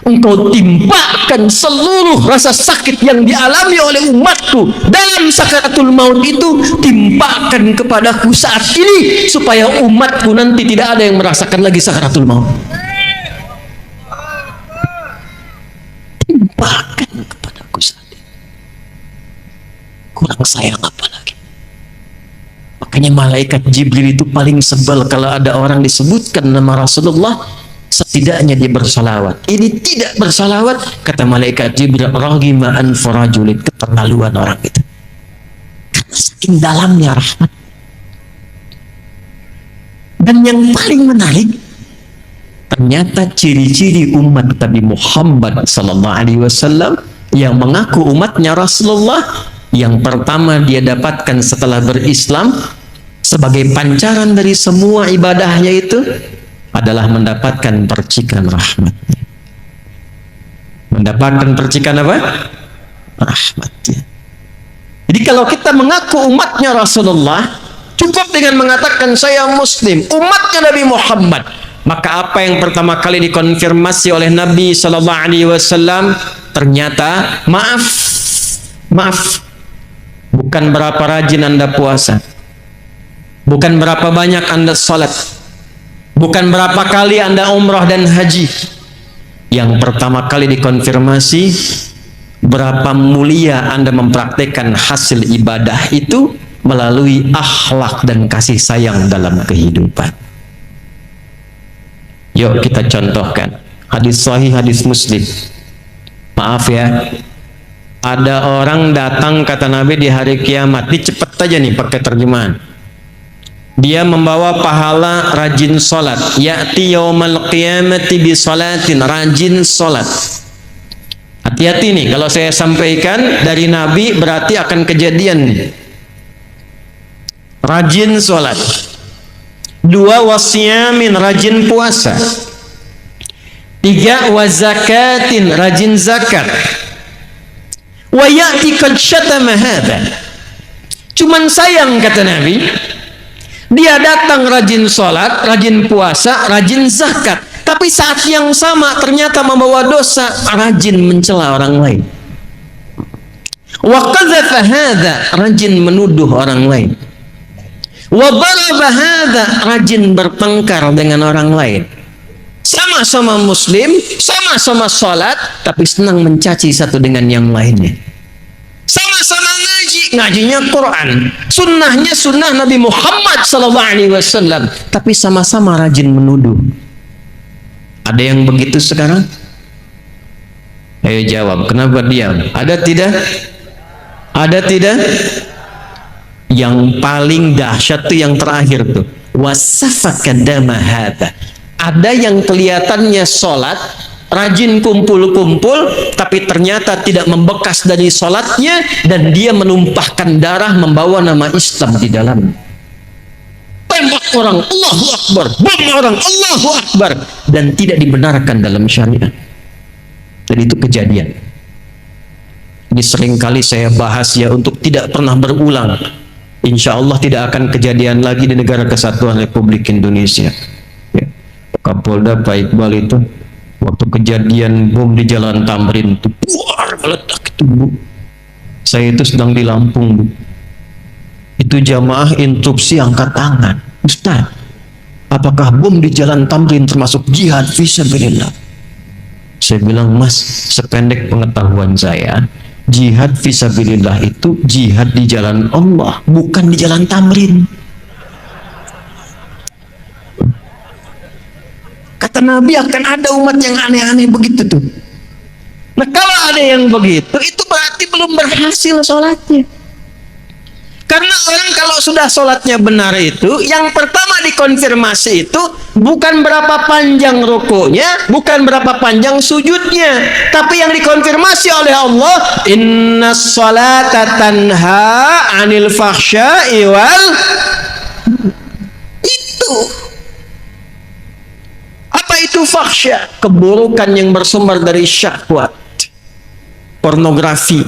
Engkau timpakan seluruh rasa sakit yang dialami oleh umatku dalam sakaratul maut itu, timpakan kepadaku saat ini, supaya umatku nanti tidak ada yang merasakan lagi sakaratul maut." Timpakan kepadaku saat ini. Kurang sayang apa lagi? Makanya malaikat Jibril itu paling sebel kalau ada orang disebutkan nama Rasulullah, setidaknya dia bersalawat. Ini tidak bersalawat, kata malaikat Jibril, raghima anfu rajulin, keterlaluan orang itu. Karena saking dalamnya rahmat. Dan yang paling menarik, ternyata ciri-ciri umat Nabi Muhammad sallallahu alaihi wasallam yang mengaku umatnya Rasulullah, yang pertama dia dapatkan setelah berislam sebagai pancaran dari semua ibadahnya itu adalah mendapatkan percikan rahmat. Mendapatkan percikan apa? Rahmat. Jadi kalau kita mengaku umatnya Rasulullah, cukup dengan mengatakan saya Muslim, umatnya Nabi Muhammad, maka apa yang pertama kali dikonfirmasi oleh Nabi Sallallahu Alaihi Wasallam? Ternyata maaf, bukan berapa rajin Anda puasa, bukan berapa banyak Anda salat, bukan berapa kali Anda umrah dan haji. Yang pertama kali dikonfirmasi, berapa mulia Anda mempraktekkan hasil ibadah itu melalui akhlak dan kasih sayang dalam kehidupan. Yuk kita contohkan hadis sahih, hadis Muslim. Maaf ya, ada orang datang kata Nabi di hari kiamat. Ini cepet aja nih pakai terjemahan. Dia membawa pahala rajin salat. Ya'ti yaumal qiyamati bi salatin, rajin salat. Hati-hati nih, kalau saya sampaikan dari Nabi berarti akan kejadian nih. Rajin salat. 2 wasyamin, rajin puasa. 3 wazakatin, rajin zakat. Wa ya'ti qad syatama hadha. Cuman sayang kata Nabi, dia datang rajin salat, rajin puasa, rajin zakat, tapi saat yang sama ternyata membawa dosa, rajin mencela orang lain. Wa qadzafa hadha, rajin menuduh orang lain. Wa daraba hadha, rajin bertengkar dengan orang lain. Sama-sama muslim, sama-sama salat, tapi senang mencaci satu dengan yang lainnya. Sama-sama ngaji, ngajinya Quran, sunnahnya sunnah Nabi Muhammad SAW, tapi sama-sama rajin menuduh. Ada yang begitu sekarang? Ayo jawab, kenapa diam? Ada tidak? Ada tidak? Yang paling dahsyat itu yang terakhir tuh, wasafaka dama hadza. Ada yang kelihatannya sholat, rajin kumpul-kumpul, tapi ternyata tidak membekas dari sholatnya, dan dia menumpahkan darah membawa nama Islam di dalam. tembak orang, Allahu Akbar, bom orang, Allahu Akbar, dan tidak dibenarkan dalam syariat. Dan itu kejadian. Ini seringkali saya bahas ya untuk tidak pernah berulang. Insya Allah tidak akan kejadian lagi di negara kesatuan Republik Indonesia. Ya. Kapolda Pak Iqbal itu waktu kejadian bom di Jalan Tamrin itu, buar meledak itu, Bu. Saya itu sedang di Lampung, Bu. Itu jamaah instruksi angkat tangan, Ustaz, apakah bom di Jalan Tamrin termasuk jihad fisabilillah? Saya bilang, Mas, sependek pengetahuan saya, jihad fisabilillah itu jihad di jalan Allah, bukan di Jalan Tamrin. Kata Nabi akan ada umat yang aneh-aneh begitu tuh. Nah kalau ada yang begitu, itu berarti belum berhasil sholatnya. Karena orang kalau sudah sholatnya benar itu, yang pertama dikonfirmasi itu bukan berapa panjang rukunya, bukan berapa panjang sujudnya, tapi yang dikonfirmasi oleh Allah, inna sholata tanha anil fahsya'i wal, itu. Apa itu fahsya? Keburukan yang bersumber dari syahwat, pornografi,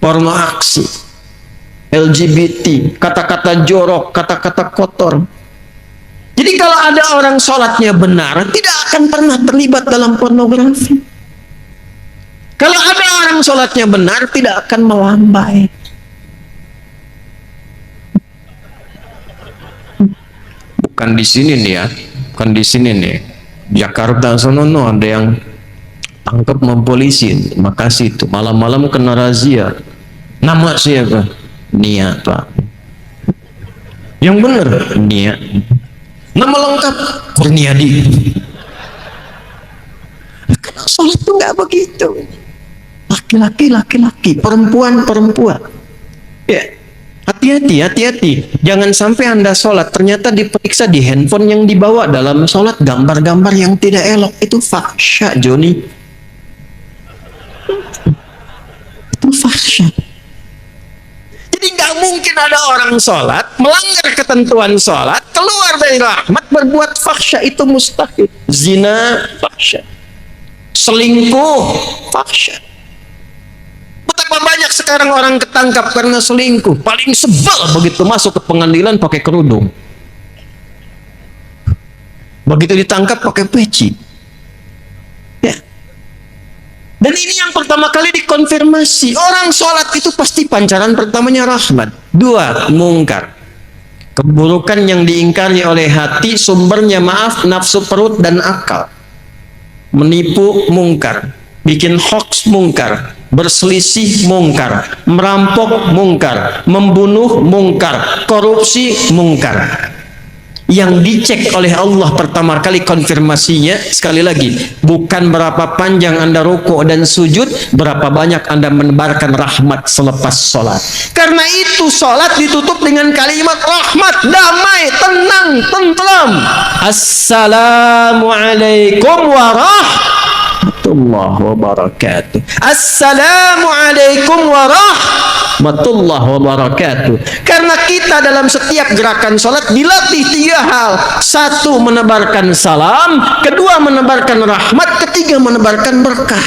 porno aksi, LGBT, kata-kata jorok, kata-kata kotor. Jadi kalau ada orang sholatnya benar, tidak akan pernah terlibat dalam pornografi. Kalau ada orang sholatnya benar, tidak akan melambai. Bukan di sini nih ya, bukan di sini nih. Jakarta sono ada yang tangkap polisi, Makasih itu malam-malam kena razia. Nama siapa? Nia, Pak. Yang benar Nia. Nama lengkap Kurniadi. Karena sholat itu nggak begitu. Laki-laki, perempuan. Ya, hati-hati. Jangan sampai Anda sholat ternyata diperiksa di handphone yang dibawa dalam sholat gambar-gambar yang tidak elok. Itu fahsya, Joni. Itu fahsya. Jadi nggak mungkin ada orang sholat melanggar ketentuan sholat, keluar dari rahmat, berbuat fahsya. Itu mustahil. Zina fahsya, selingkuh fahsya. Betapa banyak sekarang orang ketangkap karena selingkuh. Paling sebel begitu masuk ke pengadilan pakai kerudung, begitu ditangkap pakai peci. Ya. Dan ini yang pertama kali dikonfirmasi. Orang sholat itu pasti pancaran pertamanya rahmat. 2, mungkar. Keburukan yang diingkari oleh hati, sumbernya nafsu perut dan akal. Menipu mungkar, bikin hoax mungkar, berselisih mungkar, merampok mungkar, membunuh mungkar, korupsi mungkar. Yang dicek oleh Allah pertama kali konfirmasinya, sekali lagi, bukan berapa panjang Anda rukuk dan sujud, berapa banyak Anda menebarkan rahmat selepas sholat. Karena itu sholat ditutup dengan kalimat rahmat, damai, tenang, tentram. Assalamualaikum warahmatullahi wabarakatuh. Assalamualaikum warahmatullahi wabarakatuh. Karena kita dalam setiap gerakan sholat dilatih 3 hal. 1, menebarkan salam. 2, menebarkan rahmat. 3, menebarkan berkah.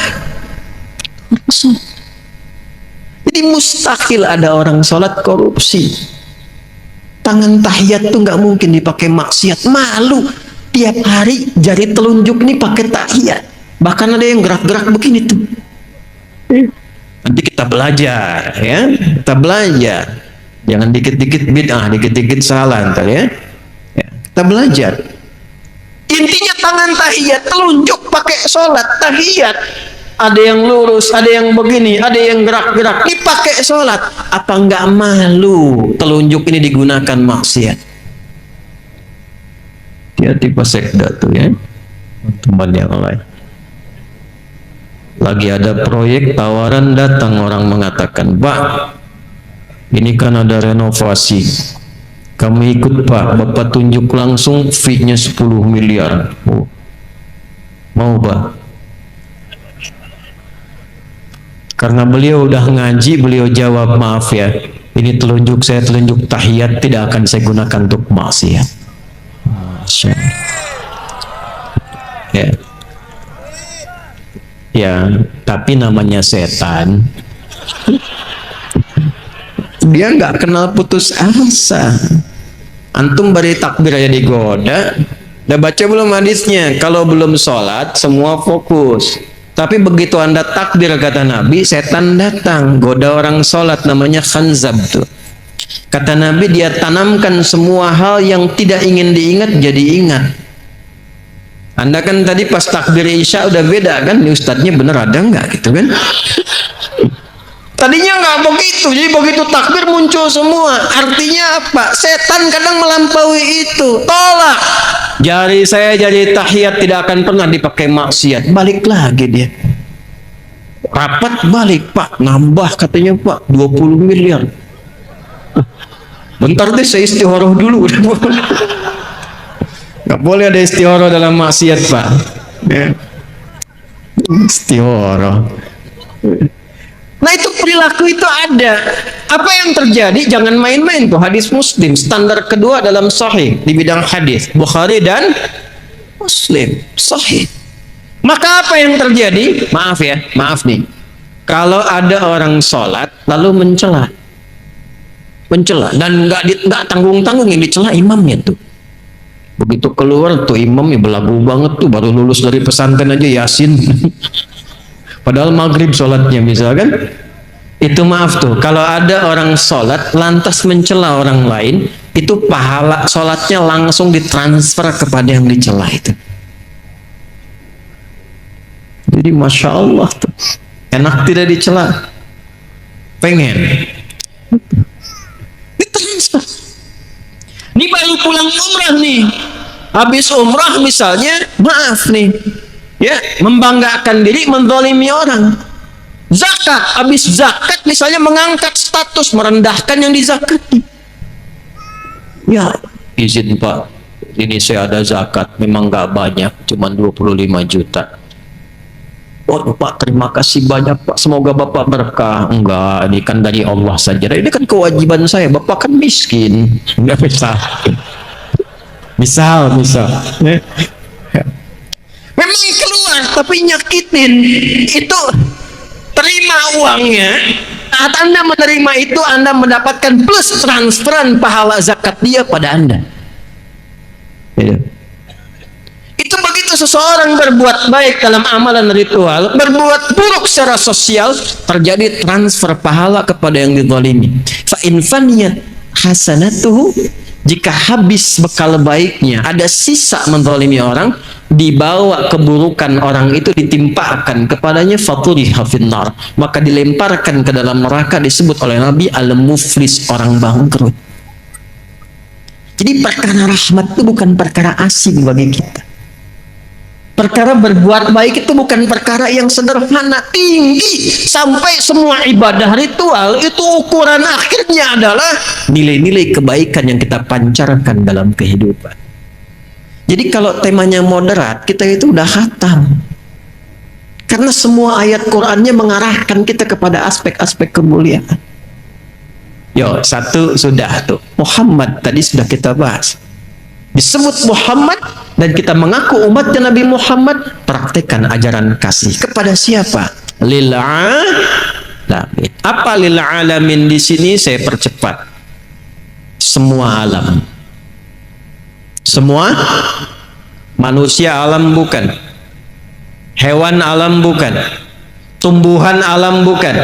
Jadi mustahil ada orang sholat korupsi. Tangan tahiyat tuh nggak mungkin dipakai maksiat. Malu tiap hari jari telunjuk nih pakai tahiyat. Bahkan ada yang gerak-gerak begini tuh. Nanti kita belajar ya, kita belajar. Jangan dikit-dikit bid'ah, dikit-dikit salah ntar ya. Kita belajar. Intinya tangan tahiyat, telunjuk pakai sholat tahiyat. Ada yang lurus, ada yang begini, ada yang gerak-gerak, dipakai sholat. Apa nggak malu telunjuk ini digunakan maksiat? Dia tipe sekda tuh ya, teman yang lain. Lagi ada proyek tawaran, datang orang mengatakan, Pak, ini kan ada renovasi, kami ikut Pak, Bapak tunjuk langsung fee-nya 10 miliar. Oh. Mau Pak? Karena beliau udah ngaji, beliau jawab, maaf ya, Ini telunjuk saya, telunjuk tahiyat, tidak akan saya gunakan untuk maksiat. Masya Allah. Ya. Ya, tapi namanya setan. Dia nggak kenal putus asa. Antum beri takbir aja digoda. Udah baca belum hadisnya? Kalau belum sholat, semua fokus. Tapi begitu anda takbir kata Nabi, setan datang, goda orang sholat, namanya khanzab tuh. Kata Nabi, dia tanamkan semua hal yang tidak ingin diingat jadi ingat. Anda kan tadi pas takbir Isya udah beda kan, ini ustadznya bener ada nggak gitu kan? Tadinya nggak begitu, jadi begitu takbir muncul semua. Artinya apa? Setan kadang melampaui itu. Tolak. Jari saya jadi tahiyat tidak akan pernah dipakai maksiat. Balik lagi dia. Rapat balik, Pak. Nambah katanya Pak, 20 miliar. Bentar deh saya istihoroh dulu. Nggak boleh ada istihoroh dalam maksiat, Pak. Ya. Istihoroh. Nah itu perilaku itu ada. Apa yang terjadi? Jangan main-main tuh. Hadis Muslim standar kedua dalam Sahih di bidang hadis, Bukhari dan Muslim Sahih. Maka apa yang terjadi? Maaf ya, maaf nih. Kalau ada orang sholat lalu mencela dan nggak tanggung-tanggung yang dicela imamnya tuh. Begitu keluar tuh imamnya belagu banget tuh, baru lulus dari pesantren aja Yasin. Padahal maghrib sholatnya misalkan. Itu maaf tuh, kalau ada orang sholat lantas mencela orang lain, itu pahala sholatnya langsung ditransfer kepada yang dicela itu. Jadi Masya Allah tuh, enak tidak dicela, pengen ditransfer. Ini baru pulang umrah nih, habis umrah misalnya, maaf nih, ya membanggakan diri, menzalimi orang. Zakat, habis zakat misalnya mengangkat status, merendahkan yang dizakati. Ya, izin Pak, ini saya ada zakat, memang nggak banyak, cuma 25 juta. Oh Pak, terima kasih banyak Pak, semoga Bapak berkah. Enggak, ini kan dari Allah saja. Ini kan kewajiban saya, Bapak kan miskin. Enggak bisa. Misal. Memang keluar, tapi nyakitin. Itu terima uangnya. Saat Anda menerima itu, Anda mendapatkan plus transferan pahala zakat dia pada Anda. Ya. Itu begitu seseorang berbuat baik dalam amalan ritual, berbuat buruk secara sosial, terjadi transfer pahala kepada yang dizalimi. Fa in faniyat hasanatuhu, jika habis bekal baiknya, ada sisa menzalimi orang, dibawa keburukan orang itu ditimpakan kepadanya, faturiha finnar, maka dilemparkan ke dalam neraka, disebut oleh Nabi al-muflis, orang bangkrut. Jadi perkara rahmat itu bukan perkara asing bagi kita. Perkara berbuat baik itu bukan perkara yang sederhana, tinggi, sampai semua ibadah ritual itu ukuran akhirnya adalah nilai-nilai kebaikan yang kita pancarkan dalam kehidupan. Jadi kalau temanya moderat, kita itu udah khatam. Karena semua ayat Qur'annya mengarahkan kita kepada aspek-aspek kemuliaan. Yo, satu sudah tuh. Muhammad tadi sudah kita bahas. Disebut Muhammad dan kita mengaku umatnya Nabi Muhammad, praktekkan ajaran kasih kepada siapa? Lil alamin. Apa lil alamin di sini? Saya percepat. Semua alam. Semua manusia alam bukan. Hewan alam bukan. Tumbuhan alam bukan.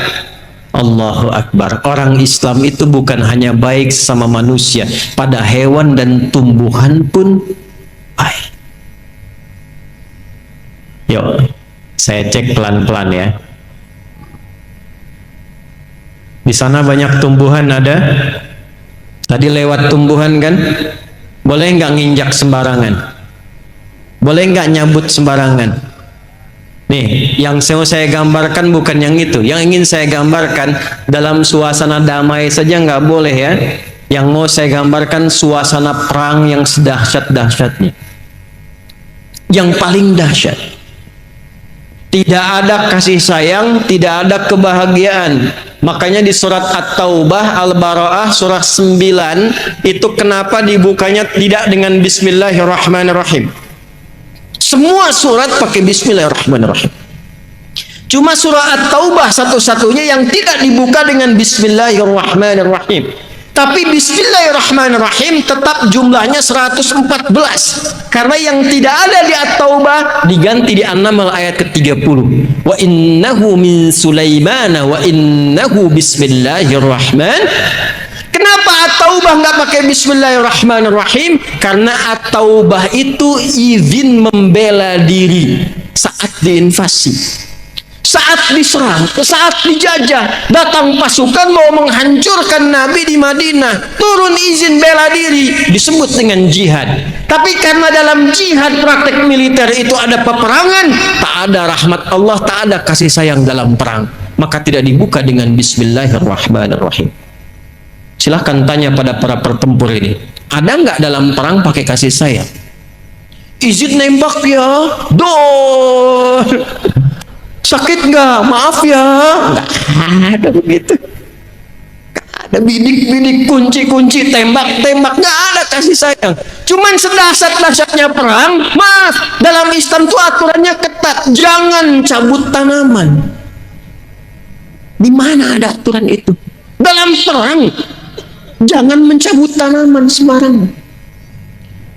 Allahu Akbar. Orang Islam itu bukan hanya baik sama manusia, pada hewan dan tumbuhan pun baik. Yuk, saya cek pelan-pelan ya. Di sana banyak tumbuhan ada. Tadi lewat tumbuhan kan? Boleh nggak nginjak sembarangan? Boleh nggak nyabut sembarangan? Nih, yang saya gambarkan bukan yang itu. Yang ingin saya gambarkan dalam suasana damai saja nggak boleh ya. Yang mau saya gambarkan suasana perang yang sedahsyat-dahsyatnya. Yang paling dahsyat. tidak ada kasih sayang, tidak ada kebahagiaan. Makanya di surat At-Taubah, Al-Bara'ah surah 9 itu kenapa dibukanya tidak dengan Bismillahirrahmanirrahim. Semua surat pakai Bismillahirrahmanirrahim. Cuma surah At-Taubah satu-satunya yang tidak dibuka dengan Bismillahirrahmanirrahim. Tapi Bismillahirrahmanirrahim tetap jumlahnya 114. Karena yang tidak ada di At-Taubah diganti di An-Naml ayat ke-30. Wa innahu min Sulaimana wa innahu bismillahirrahman. Kenapa At-Taubah nggak pakai Bismillahirrahmanirrahim? Karena At-Taubah itu izin membela diri saat diinvasi, saat diserang, saat dijajah, datang pasukan mau menghancurkan Nabi di Madinah, turun izin bela diri, disebut dengan jihad. Tapi karena dalam jihad praktek militer itu ada peperangan, tak ada rahmat Allah, tak ada kasih sayang dalam perang, maka tidak dibuka dengan Bismillahirrahmanirrahim. Silahkan tanya pada para pertempur ini, ada nggak dalam perang pakai kasih sayang? Izin nembak ya, dor. Sakit nggak? Maaf ya. Nggak ada begitu. Nggak ada bidik-bidik, kunci-kunci, tembak-tembak. Nggak ada kasih sayang. Cuman sedahsyat-dahsyatnya perang, maaf, dalam Islam itu aturannya ketat. Jangan cabut tanaman. Di mana ada aturan itu? Dalam perang, jangan mencabut tanaman sembarangan.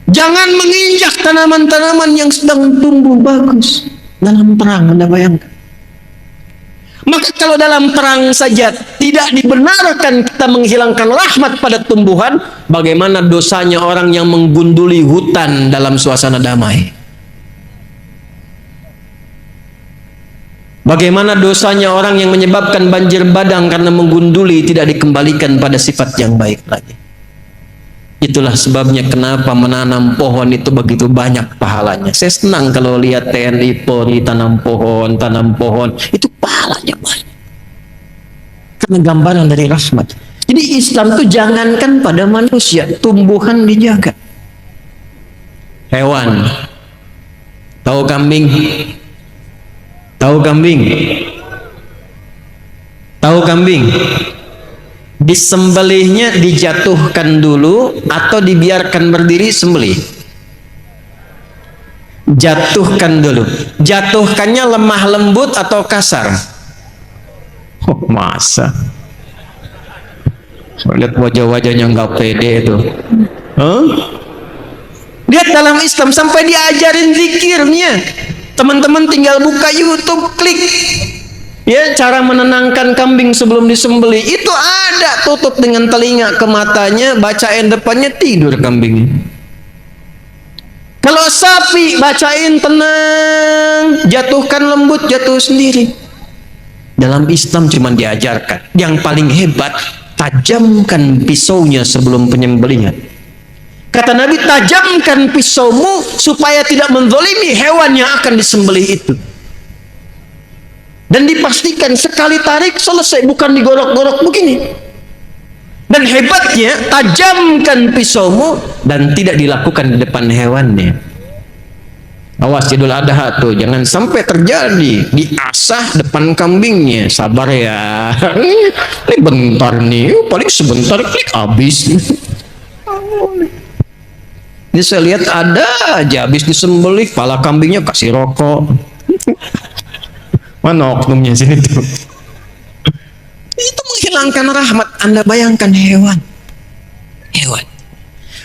Jangan menginjak tanaman-tanaman yang sedang tumbuh bagus. Dalam perang, Anda bayangkan. Maka kalau dalam perang saja tidak dibenarkan kita menghilangkan rahmat pada tumbuhan, bagaimana dosanya orang yang menggunduli hutan dalam suasana damai? Bagaimana dosanya orang yang menyebabkan banjir bandang karena menggunduli tidak dikembalikan pada sifat yang baik lagi? Itulah sebabnya kenapa menanam pohon itu begitu banyak pahalanya. Saya senang kalau lihat TNI Polri tanam pohon, itu pahalanya banyak. Karena gambaran dari rahmat. Jadi Islam itu jangankan pada manusia, tumbuhan dijaga. Hewan. Tahu kambing? Tahu kambing? Tahu kambing? Disembelihnya dijatuhkan dulu atau dibiarkan berdiri sembelih? Jatuhkan dulu. Jatuhkannya lemah lembut atau kasar? Oh, masa? Lihat wajah-wajahnya nggak pede itu. Lihat dalam Islam sampai diajarin zikirnya. Teman-teman tinggal buka YouTube, klik. Ya, cara menenangkan kambing sebelum disembelih itu ada, tutup dengan telinga ke matanya, bacain depannya, tidur kambingnya. Kalau sapi bacain tenang, jatuhkan lembut, jatuh sendiri. Dalam Islam cuma diajarkan. Yang paling hebat, tajamkan pisaunya sebelum penyembelihan. Kata Nabi, tajamkan pisaumu supaya tidak menzalimi hewan yang akan disembelih itu. Dan dipastikan sekali tarik selesai, bukan digorok-gorok begini. Dan hebatnya, tajamkan pisaumu dan tidak dilakukan di depan hewannya. Awas Idul Adha tuh, jangan sampai terjadi diasah depan kambingnya. Sabar ya, ini bentar nih, paling sebentar klik habis. Ini saya lihat ada aja habis disembelih, kepala kambingnya kasih rokok. Mana oknumnya sini tuh? Itu menghilangkan rahmat. Anda bayangkan hewan.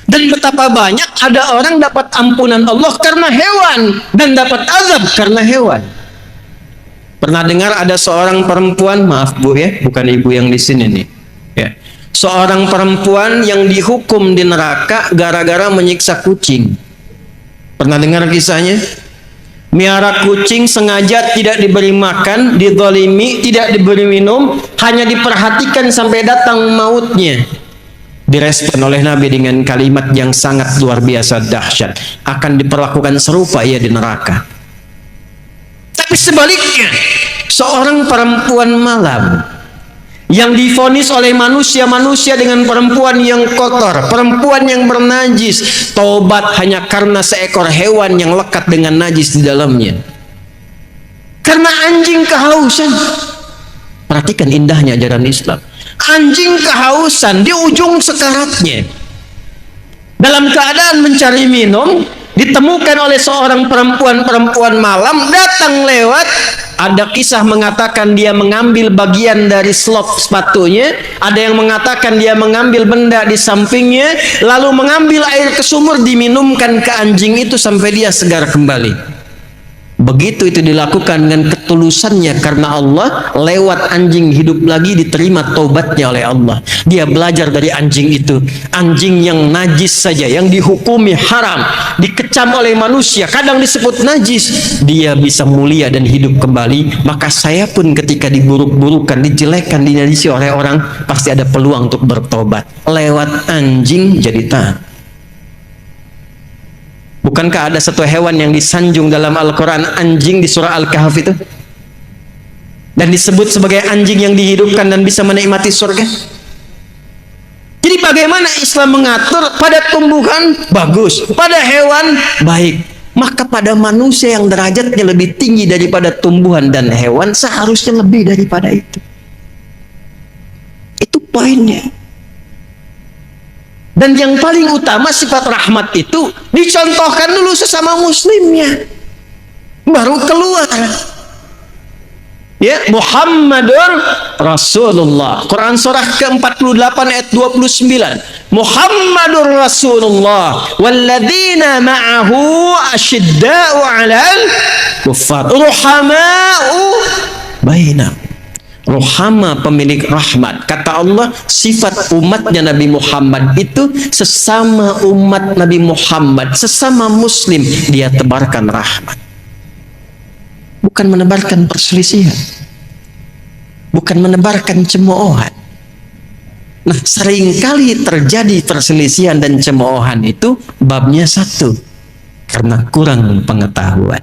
Dan betapa banyak ada orang dapat ampunan Allah karena hewan dan dapat azab karena hewan. Pernah dengar ada seorang perempuan, maaf Bu ya, bukan ibu yang di sini nih. Ya. Seorang perempuan yang dihukum di neraka gara-gara menyiksa kucing. Pernah dengar kisahnya? Miara kucing sengaja tidak diberi makan, dizalimi, tidak diberi minum, hanya diperhatikan sampai datang mautnya. Direspon oleh Nabi dengan kalimat yang sangat luar biasa dahsyat. Akan diperlakukan serupa ia di neraka. Tapi sebaliknya, seorang perempuan malam yang divonis oleh manusia-manusia dengan perempuan yang kotor, perempuan yang bernajis, taubat hanya karena seekor hewan yang lekat dengan najis di dalamnya. Karena anjing kehausan. Perhatikan indahnya ajaran Islam. Anjing kehausan di ujung sekaratnya, dalam keadaan mencari minum, ditemukan oleh seorang perempuan malam, datang lewat. Ada kisah mengatakan dia mengambil bagian dari slop sepatunya, ada yang mengatakan dia mengambil benda di sampingnya, lalu mengambil air ke sumur, diminumkan ke anjing itu sampai dia segar kembali. Begitu itu dilakukan dengan ketulusannya karena Allah, lewat anjing hidup lagi, diterima taubatnya oleh Allah. Dia belajar dari anjing itu. Anjing yang najis saja, yang dihukumi haram, dikecam oleh manusia, kadang disebut najis, dia bisa mulia dan hidup kembali. Maka saya pun ketika diburuk-burukan, dijelekkan, dinajisi oleh orang, pasti ada peluang untuk bertobat. Lewat anjing jadi taat. Bukankah ada satu hewan yang disanjung dalam Al-Quran, anjing di surah Al-Kahf itu, dan disebut sebagai anjing yang dihidupkan dan bisa menikmati surga? Jadi bagaimana Islam mengatur? Pada tumbuhan bagus, pada hewan baik, maka pada manusia yang derajatnya lebih tinggi daripada tumbuhan dan hewan seharusnya lebih daripada itu. Itu poinnya. Dan yang paling utama, sifat rahmat itu dicontohkan dulu sesama muslimnya, baru keluar. Ya, Muhammadur Rasulullah. Quran surah ke-48 ayat 29. Muhammadur Rasulullah walladzina ma'ahu asyidda'u 'alal kuffar ruhama'u bainahum. Ruhama, pemilik rahmat. Kata Allah, sifat umatnya Nabi Muhammad itu sesama umat Nabi Muhammad, sesama muslim, dia tebarkan rahmat. Bukan menebarkan perselisihan, bukan menebarkan cemoohan. Nah, seringkali terjadi perselisihan dan cemoohan itu babnya satu, karena kurang pengetahuan.